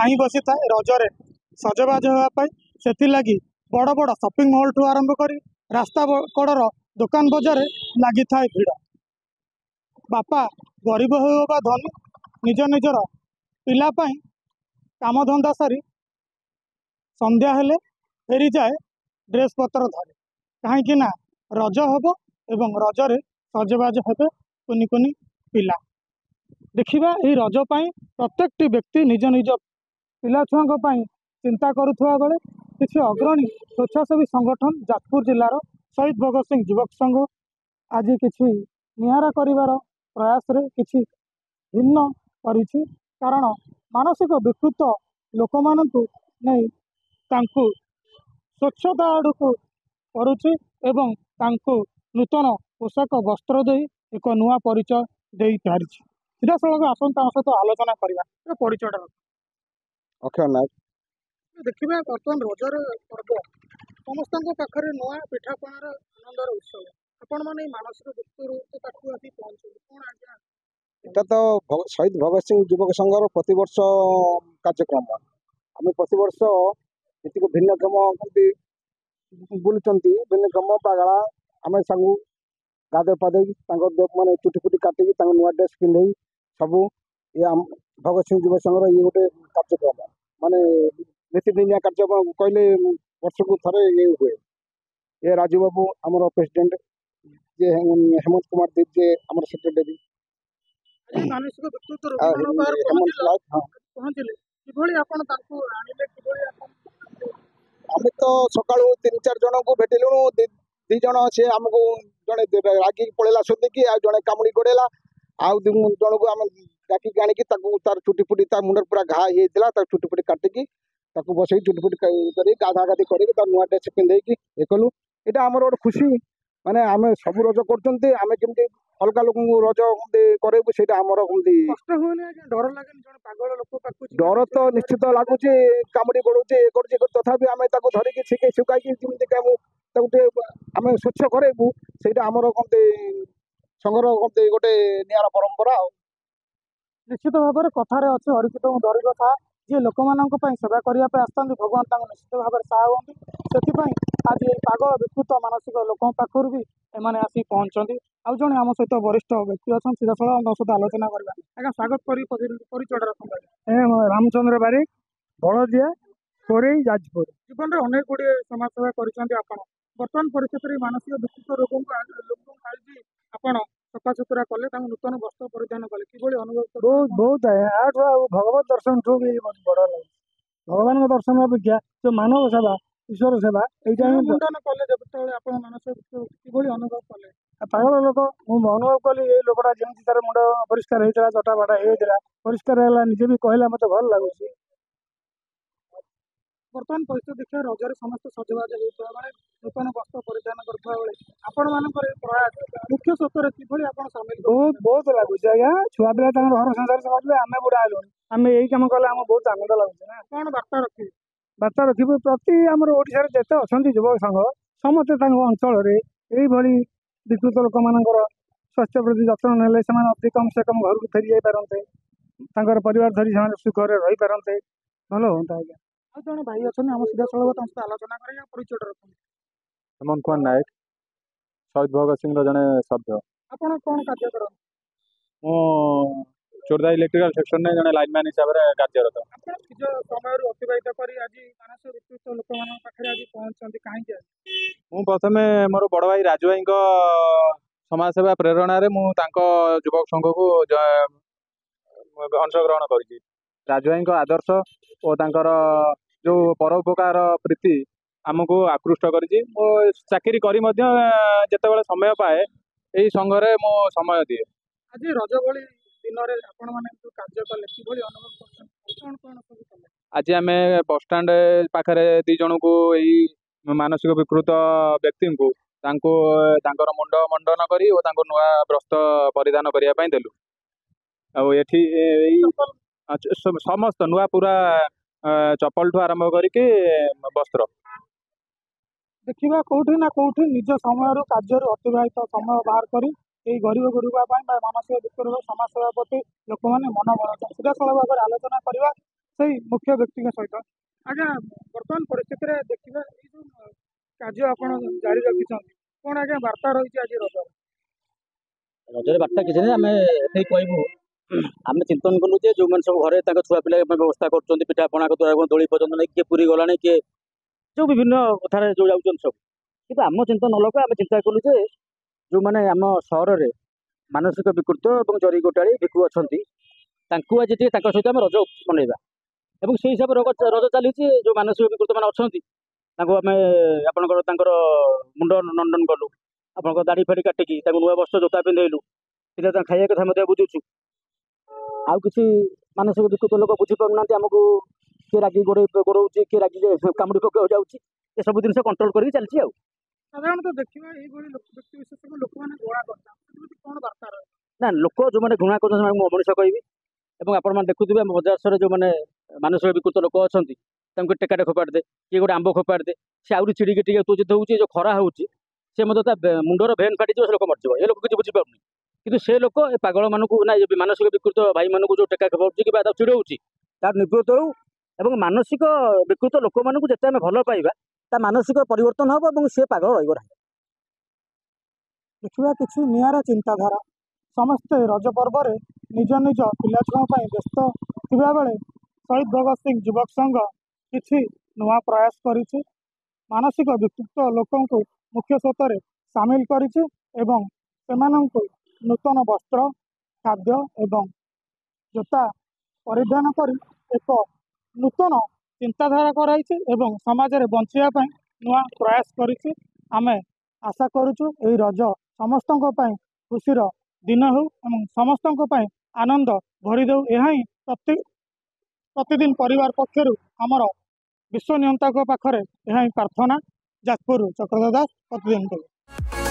चाह बसी था रजरे सजबाज होगापाई से लगी बड़ बड़ शॉपिंग मॉल ठू आरंभ कर रास्ता कड़र दुकान बजार लगी था भिड़। बापा गरीब हो बा धनी निज निजर पिलापाई काम धंदा सारी संध्या हेले फेरी जाए ड्रेस पत्र धरे कहीं रज हम एवं रजरे सजबाज हेबे कुनी कुनी पिला। देखिबा एही रज पाई प्रत्येकटी व्यक्ति निज निज पिला छुआंक पाई चिंता करुवा बेले किसी अग्रणी स्वेच्छासेवी संगठन जाजपुर जिलार शहीद भगत सिंह युवक संघ आज किसी निआरा करिवार प्रयास रे किसी भिन्न करिछि। कारण मानसिक विकृत लोक मानकु नहीं तांकु स्वच्छता आड़क करुछि एवं तांकु नूतन पोशाक वस्त्र दे एक नुआ परिचय दे पारिछि। सीधा सड़क आसंता सहित आलोचना करवा परिचय अक्षय नायक। देखिए बर्तमान रजर पर्व समस्त पाखे नुआ पिठापणार आनंदर उत्सव आपण मैंने मानसिक दुख पाखु आसी पहुँचे कौन आज्ञा এটা তো শহীদ ভগৎ সিং যুবক সংঘর প্রতিবর্ষ কার্যক্রম। আমি প্রতিবর্ষ যেତିক ভিন্নক্ষম বুলুଛନ୍ତି ଭିନ୍ନକ୍ଷମ ପାଗଳା ଆମେ ସବୁ ଗାଧୋଇ ପାଧୋଇ ତାଙ୍କ ମାନେ ଚୁଟି ଫୁଟି କାଟିକି ତାଙ୍କ ନୂଆ ଡ୍ରେସ୍ ପିନ୍ଧେଇ ସବୁ ଇଏ ଭଗତ ସିଂ ଯୁବ ସଂଘର ଇଏ ଗୋଟେ କାର୍ଯ୍ୟକ୍ରମ ମାନେ ନୀତିଦିନିଆ କାର୍ଯ୍ୟକ୍ରମ କହିଲେ ବର୍ଷକୁ ଥରେ ଇଏ ହୁଏ। ଏ ରାଜୁ ବାବୁ ଆମର ପ୍ରେସିଡେଣ୍ଟ ଯେ ହେମନ୍ତ କୁମାର ଦୀପ ଯେ ଆମର ସେକ୍ରେଟାରୀ मानसिक विकृत पहुँचले किभली आपण तांको आनिले किभली आपण आम तो सका 3-4 जन को भेटिलु दी जन से आमको जड़े रागी पड़ेला सोधिकी आ जड़े कामुड़ी गोड़ेला आउ जन को आम डाकिक आनिकी तार चुटी फुटी मुंडर पूरा घा होता है चुटी फुटी काटिकी बसई चुटी फुटी कर गाधा गाधी कर नुआ ड्रेस पिंधेकी ये कलु यहाँ आम गोटे खुशी माने आम सब रज कर अलग लोक रज करेबू से डर लगे डर तो निश्चित लगुच कामुड़ी गोड़े ये तथापि आम धरिकी छिके शुकाई आम स्वच्छ करेबू से आमर कमते संघर कमते गोटे निरा परंपरा। निश्चित भाव में कथार अच्छे हरिकित धरी कथा जी लोक मान सेवा करने आसता भगवान निश्चित भाव में साहा होती से आज ये पागल विकृत मानसिक लोक पाखर भी एमाने आसी पहुँचती। आउ जड़े आम सहित वरिष्ठ व्यक्ति अच्छा सीधा सड़क सहित आलोचना करवा आज्ञा स्वागत परिचय रामचंद्र बारिक बड़दिया कोरेई जाजपुर जीवन में अनेक गुड़े समाज सेवा कर बर्तमान परिस्थिति मानसिक विकृत रोग आप सफा सुतरा कले नूतन वस्त्र परिधान कले कि अनुभव बहुत बहुत है भगवत दर्शन ठू भी बड़ लगे भगवान दर्शन अपेक्षा जो मानव सेवा ईश्वर सेवा यहाँ मुंडन कले जब आप मानसिक कि अनुभव कले पागल लोक मुझे अनुभव कली ये लोकटा जमी तार मुंड अपरिष्कार होता जटा बाटा होता परिष्कार है निजे भी कहला मत भल लगुच। बर्तमान परिस्थिति देखिए रजरे समस्त सजबाज होता है नूतन वस्त्र परिधान करता बेले आपण मान प्रयास मुख्य स्रोत किभली आप सामिल बहुत बहुत लगुच आज्ञा छुआ पिला घर संसार चलाते आम बुढ़ा हेलु आम यही कम कले आम बहुत आनंद लगुच ना कौन वार्ता रखिए बार्ता रखिए प्रति आम ओडिशा जिते अच्छा युवक संघ समस्ते अंचल यही विकृत लोक मान स्वास्थ्य प्रति जत्न ना अति कम से कम घर को फेरी जा पारते परिवार धरी सुखरे रही पारते भल हाँ आज्ञा। जड़े भाई अच्छा आम सीधा सड़क आलोचना कर परिचय रखते हेमंत कुमार नायक शहीद भगत सिंह जड़े सभ्य आपड़ कौन कार्य कर चोरदा इलेक्ट्रिकल सेक्शन में जड़े लाइनमैन हिसाब से कार्यरत निज समय अतिबाहित कर आज मानसिक विकृत लोक मान पाखे आज पहुँचती कहीं मु प्रथम मोर बड़ भाई राजू भाई समाज सेवा प्रेरणा रे मु युवक संघ को अंशग्रहण कर राजू भाई आदर्श और जो परोपकार प्रीति आमको आकृष्ट करी चाकरी करी जिते समय पाए यही संघरे मो समय दिए। आज रज भली दिन में आपण मैंने कार्य कले कि अनुभव कौन कौन सब कले आज आम बसस्टाण्ड पाखे दी जन को यही मानसिक विकृत व्यक्ति को मुंड मंडन करी नुआ वस्त्र परिधान करने देलु समस्त नुआ पूरा चपल ठू आरंभ करके वस्त्र देखा कौटी ना कौटी निज समय कार्य अतिबाहित समय बाहर करी এই ଗରିବ ଗୁରୁବା ପାଇଁ ବା ମାନସିକ ବିକୃତ ସମାଜସେବା ପ୍ରତି ଲୋକମାନେ ମନ ବଳାଉଛନ୍ତି। ସିଧାସଳଖ ଭାବରେ ଆଲୋଚନା କରିବା ସେଇ ମୁଖ୍ୟ ବ୍ୟକ୍ତିଙ୍କ ସହିତ। ଆଜ୍ଞା, ବର୍ତ୍ତମାନ ପରିସ୍ଥିତିରେ ଦେଖିବେ ଏଇ ଯେଉଁ କାର୍ଯ୍ୟ ଆପଣ ଜାରି ରଖିଛନ୍ତି, କ'ଣ ଆଜ୍ଞା ବାର୍ତ୍ତା ରହିଛି ଆଜି ରଜରେ? ରଜରେ ବାର୍ତ୍ତା କିଛି ନାହିଁ, ଆମେ ଏତିକି କହିବୁ ଆମେ ଚିନ୍ତନ କଲୁ ଯେ ଯେଉଁମାନେ ସବୁ ଘରେ ତାଙ୍କ ଛୁଆ ପିଲା ପାଇଁ ବ୍ୟବସ୍ଥା କରୁଛନ୍ତି, ପିଠାପଣା ଦୋଳି ପର୍ଯ୍ୟନ୍ତ ନେଇ କିଏ ପୁରୀ ଗଲାଣି, କିଏ ଯେଉଁ ବିଭିନ୍ନ କଥାରେ ଯେଉଁ ଯାଉଛନ୍ତି ସବୁ, କିନ୍ତୁ ଆମ ଚିନ୍ତନ ଅଲଗା। ଆମେ ଚିନ୍ତା କଲୁ ଯେ ଯେଉଁମାନେ ଆମ ସହରରେ ମାନସିକ ବିକୃତ ଏବଂ ଜରି ଗୋଟାଳି ଭିକୁ ଅଛନ୍ତି, ତାଙ୍କୁ ଆଜି ଟିକେ ତାଙ୍କ ସହିତ ଆମେ ରଜ ମନେଇବା ଏବଂ ସେଇ ହିସାବରେ ରଜ ଚାଲିଛି। ଯେଉଁ ମାନସିକ ବିକୃତ ମାନେ ଅଛନ୍ତି ତାଙ୍କୁ ଆମେ ତାଙ୍କର ମୁଣ୍ଡ ନନ୍ଦନ କଲୁ, ଆପଣଙ୍କ ଦାଢ଼ି ଫାଡ଼ି କାଟିକି ତାଙ୍କୁ ନୂଆ ବସ୍ତ୍ର ଜୋତା ପିନ୍ଧେଇଲୁ, ପିଲା ତାଙ୍କ ଖାଇବା କଥା ମଧ୍ୟ ବୁଝୁଛୁ। ଆଉ କିଛି ମାନସିକ ବିକୃତ ଲୋକ ବୁଝିପାରୁନାହାନ୍ତି, ଆମକୁ କିଏ ରାଗି ଗୋଡ଼ଉଛି, କିଏ ରାଗି କାମୁଡ଼ି ପକାଇବାକୁ ଯାଉଛି, ଏସବୁ ଜିନିଷ କଣ୍ଟ୍ରୋଲ କରିକି ଚାଲିଛି। ଆଉ ସାଧାରଣତଃ ଦେଖିବା ଏଇଭଳି ବ୍ୟକ୍ତି ବିଶେଷକୁ ଲୋକମାନେ ଘୃଣା କରିଥାନ୍ତି, କ'ଣ ବାର୍ତ୍ତା ରହିବ? ନା, ଲୋକ ଯେଉଁମାନେ ଘୃଣା କରୁଛନ୍ତି ସେମାନଙ୍କୁ ମୁଁ ଅମଣିଷ କହିବି। ଏବଂ ଆପଣମାନେ ଦେଖୁଥିବେ ଆମ ବଜାର ସହରରେ ଯେଉଁମାନେ ମାନସିକ ବିକୃତ ଲୋକ ଅଛନ୍ତି, ତାଙ୍କୁ ଟେକାଟେ ଫୋପାଡ଼ି ଦେ, କିଏ ଗୋଟେ ଆମ୍ବ ଫୋପାଡ଼ି ଦେ, ସେ ଆହୁରି ଚିଡ଼ିକି ଟିକେ ଉତ୍ତେଜିତ ହେଉଛି। ଯେଉଁ ଖରା ହେଉଛି ସେ ମଧ୍ୟ ତା ମୁଣ୍ଡର ଭେନ୍ ଫାଟିଯିବ, ସେ ଲୋକ ମରିଯିବ। ଏ ଲୋକ କିଛି ବୁଝିପାରୁନି, କିନ୍ତୁ ସେ ଲୋକ ଏ ପାଗଳମାନଙ୍କୁ ନା ମାନସିକ ବିକୃତ ଭାଇମାନଙ୍କୁ ଯେଉଁ ଟେକା ଫୋପାଡୁଛି କିମ୍ବା ତାକୁ ଚିଡ଼ଉଛି, ତାର ନିବୃତ୍ତ ହେଉ ଏବଂ ମାନସିକ ବିକୃତ ଲୋକମାନଙ୍କୁ ଯେତେ ଆମେ ଭଲ ପାଇବା ତା ମାନସିକ ପରିବର୍ତ୍ତନ ହେବ ଏବଂ ସେ ପାଗଳ ରହିବ ନାହିଁ। ଦେଖିବା କିଛି ନିଆରା ଚିନ୍ତାଧାରା। ସମସ୍ତେ ରଜ ପର୍ବରେ ନିଜ ନିଜ ପିଲାଛୁଆଙ୍କ ପାଇଁ ବ୍ୟସ୍ତ ଥିବାବେଳେ ଶହୀଦ ଭଗତ ସିଂ ଯୁବକ ସଂଘ କିଛି ନୂଆ ପ୍ରୟାସ କରିଛି। ମାନସିକ ବିକୃତ ଲୋକଙ୍କୁ ମୁଖ୍ୟ ସ୍ରୋତରେ ସାମିଲ କରିଛି ଏବଂ ସେମାନଙ୍କୁ ନୂତନ ବସ୍ତ୍ର, ଖାଦ୍ୟ ଏବଂ ଜୋତା ପରିଧାନ କରି ଏକ ନୂତନ ଚିନ୍ତାଧାରା କରାଇଛି ଏବଂ ସମାଜରେ ବଞ୍ଚିବା ପାଇଁ ନୂଆ ପ୍ରୟାସ କରିଛି। ଆମେ ଆଶା କରୁଛୁ ଏହି ରଜ ସମସ୍ତଙ୍କ ପାଇଁ ଖୁସିର ଦିନ ହେଉ ଏବଂ ସମସ୍ତଙ୍କ ପାଇଁ ଆନନ୍ଦ ଭରିଦେଉ। ଏହା ହିଁ ପ୍ରତିଦିନ ପରିବାର ପକ୍ଷରୁ ଆମର ବିଶ୍ୱ ନିୟନ୍ତାଙ୍କ ପାଖରେ ଏହା ହିଁ ପ୍ରାର୍ଥନା। ଯାଜପୁରରୁ ଚକ୍ରଧର ଦାସ, ପ୍ରତିଦିନ।